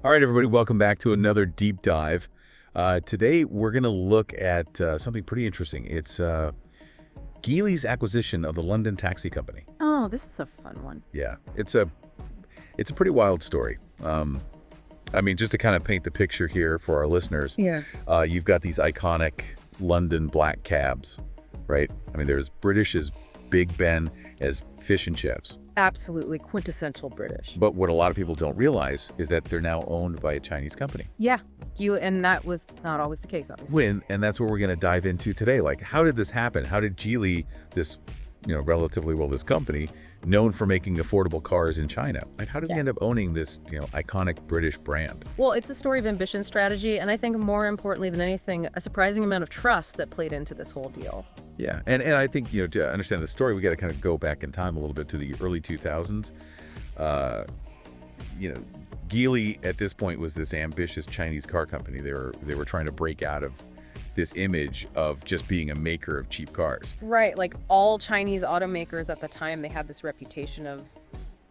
All right, everybody, welcome back to another deep dive. Today, we're going to look at something pretty interesting. It's Geely's acquisition of the London taxi company. Oh, this is a fun one. Yeah, it's a pretty wild story. I mean, just to kind of paint the picture here for our listeners, Yeah. you've got these iconic London black cabs, right? I mean, they're as British as Big Ben, as fish and chips. Absolutely quintessential British. But what a lot of people don't realize is that they're now owned by a Chinese company. Yeah. And that was not always the case, obviously. And that's what we're going to dive into today. Like, how did this happen? How did Geely, this, relatively this company, known for making affordable cars in China, like, how did they end up owning this, iconic British brand? Well, it's a story of ambition, strategy, and I think more importantly than anything, a surprising amount of trust that played into this whole deal. Yeah, and I think, to understand the story, we got to kind of go back in time a little bit to the early 2000s. Geely at this point was this ambitious Chinese car company. They were trying to break out of this image of just being a maker of cheap cars. Right. Like all Chinese automakers at the time, they had this reputation of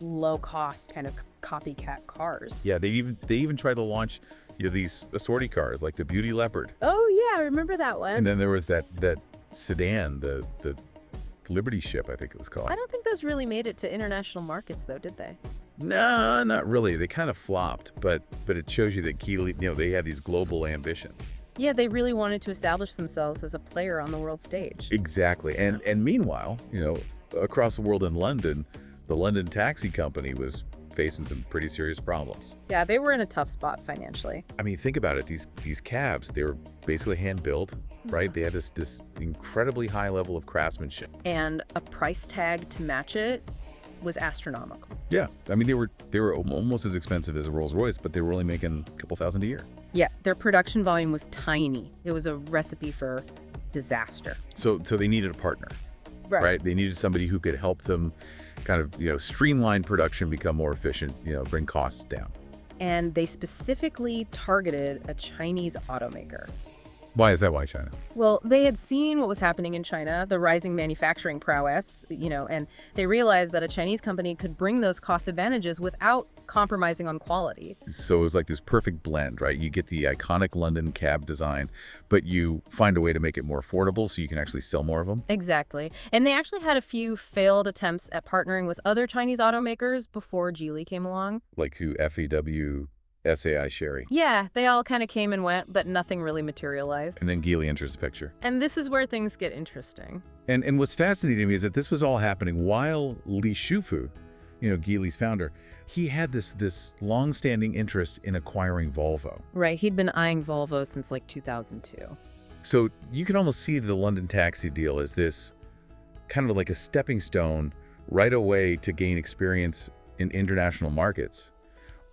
low cost kind of copycat cars. Yeah, they even tried to launch these assorti cars like the Beauty Leopard. Oh, yeah. I remember that one. And then there was that sedan, the Liberty Ship, I think it was called. I don't think those really made it to international markets, though, did they? No, not really. They kind of flopped, but it shows you that Geely, they had these global ambitions. Yeah, they really wanted to establish themselves as a player on the world stage. Exactly. And meanwhile, across the world in London, the London taxi company was facing some pretty serious problems. Yeah, they were in a tough spot financially. I mean, think about it. These cabs, they were basically hand built, right? They had this incredibly high level of craftsmanship. And a price tag to match it was astronomical. Yeah, I mean, they were almost as expensive as a Rolls Royce, but they were only making a couple thousand a year. Yeah, their production volume was tiny. It was a recipe for disaster. So they needed a partner, right? They needed somebody who could help them kind of, streamline production, become more efficient, bring costs down. And they specifically targeted a Chinese automaker. Why is that? Why China? Well, they had seen what was happening in China, the rising manufacturing prowess, and they realized that a Chinese company could bring those cost advantages without compromising on quality. So it was like this perfect blend, right? You get the iconic London cab design, but you find a way to make it more affordable so you can actually sell more of them. Exactly. And they actually had a few failed attempts at partnering with other Chinese automakers before Geely came along. Like who? FEW, SAI, Sherry. Yeah, they all kind of came and went, but nothing really materialized. And then Geely enters the picture. And this is where things get interesting. And what's fascinating to me is that this was all happening while Li Shufu, Geely's founder, he had this long-standing interest in acquiring Volvo. Right, he'd been eyeing Volvo since like 2002. So you can almost see the London taxi deal as this kind of like a stepping stone right away to gain experience in international markets,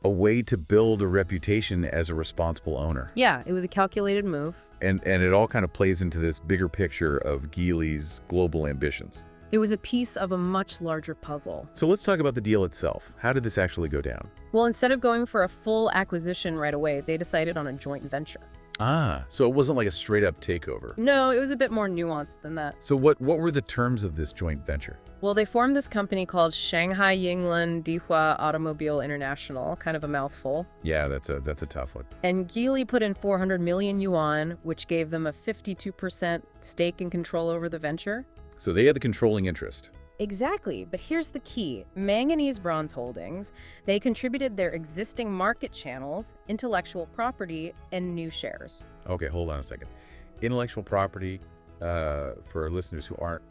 a way to build a reputation as a responsible owner. Yeah, it was a calculated move. And it all kind of plays into this bigger picture of Geely's global ambitions. It was a piece of a much larger puzzle. So let's talk about the deal itself. How did this actually go down? Well, instead of going for a full acquisition right away, they decided on a joint venture. Ah, so it wasn't like a straight-up takeover. No, it was a bit more nuanced than that. So what were the terms of this joint venture? Well, they formed this company called Shanghai Yinglan Dihua Automobile International, kind of a mouthful. Yeah, that's a tough one. And Geely put in 400 million yuan, which gave them a 52% stake and control over the venture. So they had the controlling interest. Exactly, but here's the key. Manganese Bronze Holdings, they contributed their existing market channels, intellectual property, and new shares. Okay, hold on a second. Intellectual property, for our listeners who aren't,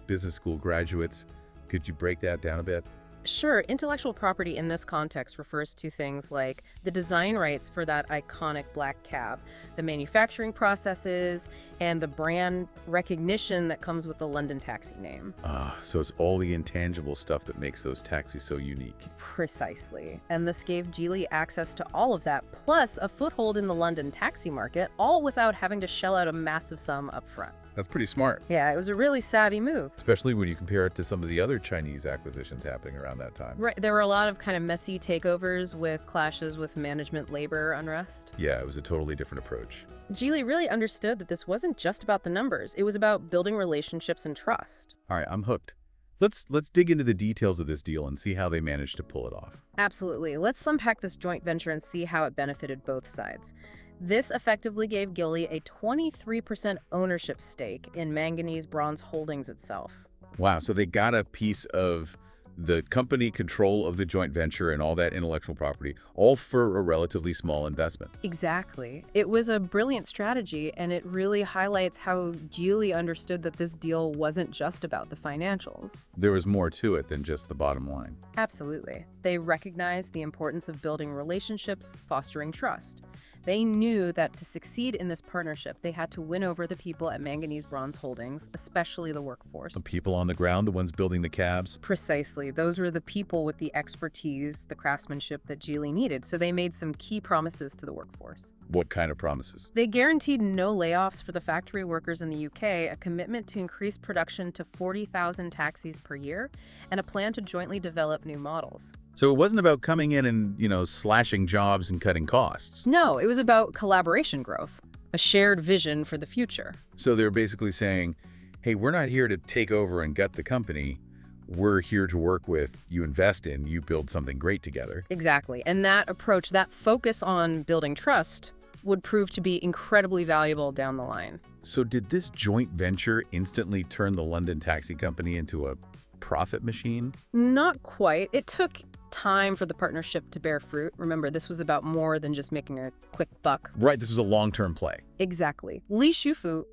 business school graduates, could you break that down a bit? Sure, intellectual property in this context refers to things like the design rights for that iconic black cab, the manufacturing processes, and the brand recognition that comes with the London taxi name. So it's all the intangible stuff that makes those taxis so unique. Precisely. And this gave Geely access to all of that, plus a foothold in the London taxi market, all without having to shell out a massive sum up front. That's pretty smart. Yeah, it was a really savvy move. Especially when you compare it to some of the other Chinese acquisitions happening around that time. Right, there were a lot of kind of messy takeovers with clashes with management labor unrest. Yeah, it was a totally different approach. Geely really understood that this wasn't just about the numbers. It was about building relationships and trust. All right, I'm hooked. Let's dig into the details of this deal and see how they managed to pull it off. Absolutely. Let's unpack this joint venture and see how it benefited both sides. This effectively gave Gilly a 23% ownership stake in Manganese Bronze Holdings itself. Wow, so they got a piece of the company control of the joint venture and all that intellectual property, all for a relatively small investment. Exactly. It was a brilliant strategy, and it really highlights how Geely understood that this deal wasn't just about the financials. There was more to it than just the bottom line. Absolutely. They recognized the importance of building relationships, fostering trust. They knew that to succeed in this partnership, they had to win over the people at Manganese Bronze Holdings, especially the workforce. The people on the ground, the ones building the cabs. Precisely. Those were the people with the expertise, the craftsmanship that Geely needed, so they made some key promises to the workforce. What kind of promises? They guaranteed no layoffs for the factory workers in the UK, a commitment to increase production to 40,000 taxis per year, and a plan to jointly develop new models. So it wasn't about coming in and, slashing jobs and cutting costs. No, it was about collaboration growth, a shared vision for the future. So they're basically saying, hey, we're not here to take over and gut the company. We're here to work with, you invest in, you build something great together. Exactly. And that approach, that focus on building trust, would prove to be incredibly valuable down the line. So did this joint venture instantly turn the London taxi company into a profit machine? Not quite. It took time for the partnership to bear fruit. Remember, this was about more than just making a quick buck. Right, this was a long-term play. Exactly. Li Shufu,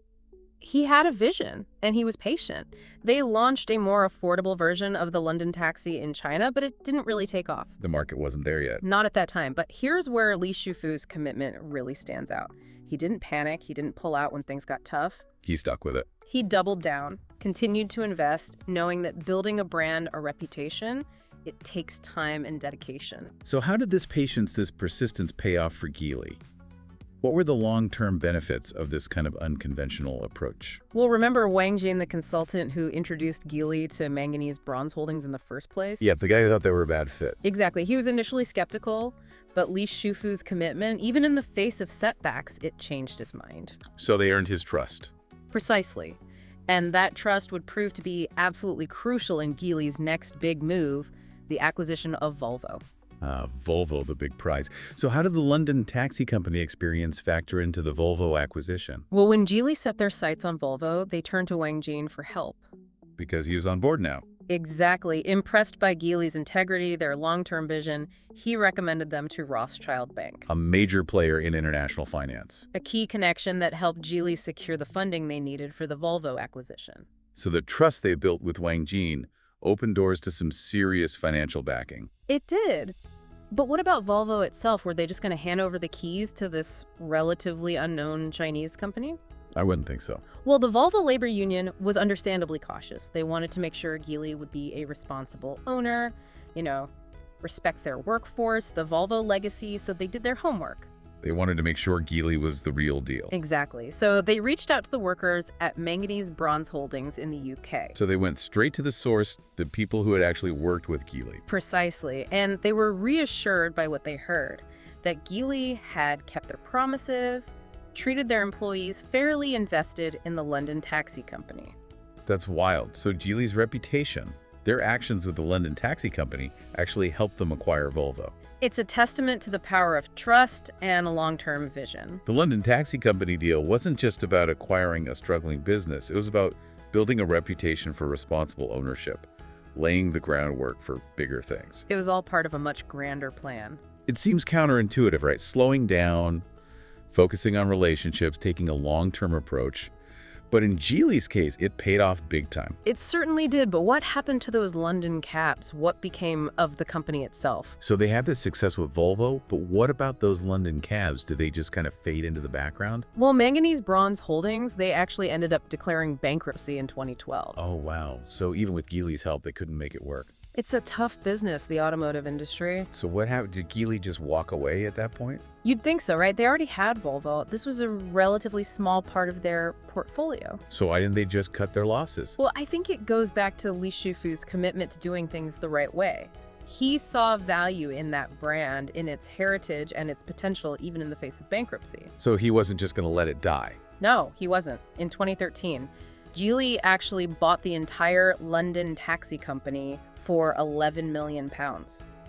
he had a vision, and he was patient. They launched a more affordable version of the London taxi in China, but it didn't really take off. The market wasn't there yet. Not at that time. But here's where Li Shufu's commitment really stands out. He didn't panic. He didn't pull out when things got tough. He stuck with it. He doubled down, continued to invest, knowing that building a brand or reputation, it takes time and dedication. So how did this patience, this persistence pay off for Geely? What were the long-term benefits of this kind of unconventional approach? Well, remember Wang Jin, the consultant who introduced Geely to Manganese Bronze Holdings in the first place? Yeah, the guy who thought they were a bad fit. Exactly. He was initially skeptical, but Li Shufu's commitment, even in the face of setbacks, it changed his mind. So they earned his trust. Precisely. And that trust would prove to be absolutely crucial in Geely's next big move, the acquisition of Volvo. Volvo, the big prize. So how did the London taxi company experience factor into the Volvo acquisition? Well, when Geely set their sights on Volvo, they turned to Wang Jin for help. Because he was on board now. Exactly. Impressed by Geely's integrity, their long-term vision, he recommended them to Rothschild Bank, A major player in international finance. a key connection that helped Geely secure the funding they needed for the Volvo acquisition. So the trust they built with Wang Jin opened doors to some serious financial backing. It did. But what about Volvo itself? Were they just going to hand over the keys to this relatively unknown Chinese company? I wouldn't think so. Well, the Volvo labor union was understandably cautious. They wanted to make sure Geely would be a responsible owner, respect their workforce, the Volvo legacy, so they did their homework. They wanted to make sure Geely was the real deal. Exactly. So they reached out to the workers at Manganese Bronze Holdings in the UK. So they went straight to the source, the people who had actually worked with Geely. Precisely. And they were reassured by what they heard, that Geely had kept their promises, treated their employees fairly, invested in the London taxi company. That's wild. So Geely's reputation, their actions with the London taxi company, actually helped them acquire Volvo. It's a testament to the power of trust and a long-term vision. The London taxi company deal wasn't just about acquiring a struggling business. It was about building a reputation for responsible ownership, laying the groundwork for bigger things. It was all part of a much grander plan. It seems counterintuitive, right? Slowing down, focusing on relationships, taking a long-term approach. But in Geely's case, it paid off big time. It certainly did, but what happened to those London cabs? What became of the company itself? So they had this success with Volvo, but what about those London cabs? Did they just kind of fade into the background? Well, Manganese Bronze Holdings, they actually ended up declaring bankruptcy in 2012. Oh, wow. So even with Geely's help, they couldn't make it work. It's a tough business, the automotive industry. So what happened? Did Geely just walk away at that point? You'd think so, right? They already had Volvo. This was a relatively small part of their portfolio. So why didn't they just cut their losses? Well, I think it goes back to Li Shufu's commitment to doing things the right way. He saw value in that brand, in its heritage and its potential, even in the face of bankruptcy. So he wasn't just going to let it die. No, he wasn't. In 2013, Geely actually bought the entire London taxi company for £11 million.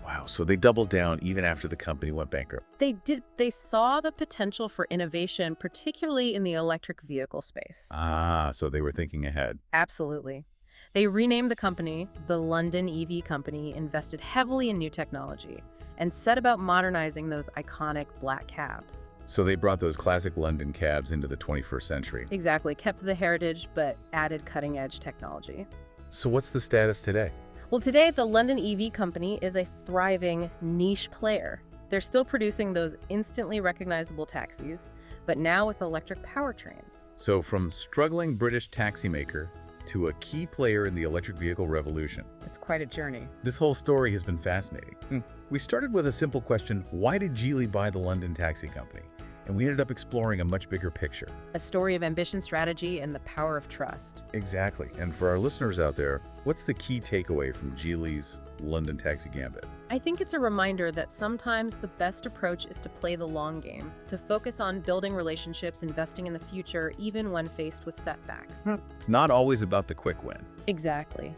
Wow, so they doubled down even after the company went bankrupt. They saw the potential for innovation, particularly in the electric vehicle space. Ah, so they were thinking ahead. Absolutely. They renamed the company the London EV Company, invested heavily in new technology, and set about modernizing those iconic black cabs. So they brought those classic London cabs into the 21st century. Exactly, kept the heritage, but added cutting-edge technology. So what's the status today? Well, today, the London EV Company is a thriving niche player. They're still producing those instantly recognizable taxis, but now with electric powertrains. So from struggling British taxi maker to a key player in the electric vehicle revolution. It's quite a journey. This whole story has been fascinating. We started with a simple question: why did Geely buy the London taxi company? And we ended up exploring a much bigger picture. A story of ambition, strategy, and the power of trust. Exactly. And for our listeners out there, what's the key takeaway from Geely's London taxi gambit? I think it's a reminder that sometimes the best approach is to play the long game, to focus on building relationships, investing in the future, even when faced with setbacks. It's not always about the quick win. Exactly.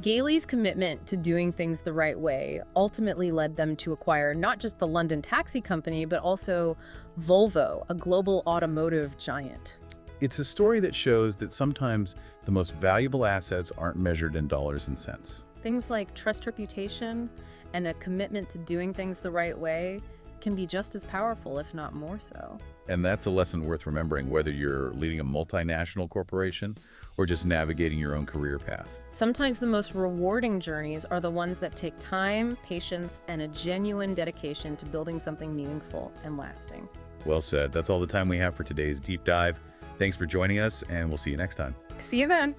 Geely's commitment to doing things the right way ultimately led them to acquire not just the London taxi company, but also Volvo, a global automotive giant. It's a story that shows that sometimes the most valuable assets aren't measured in dollars and cents. Things like trust, reputation, and a commitment to doing things the right way can be just as powerful, if not more so. And that's a lesson worth remembering, whether you're leading a multinational corporation or just navigating your own career path. Sometimes the most rewarding journeys are the ones that take time, patience, and a genuine dedication to building something meaningful and lasting. Well said. That's all the time we have for today's deep dive. Thanks for joining us, and we'll see you next time. See you then.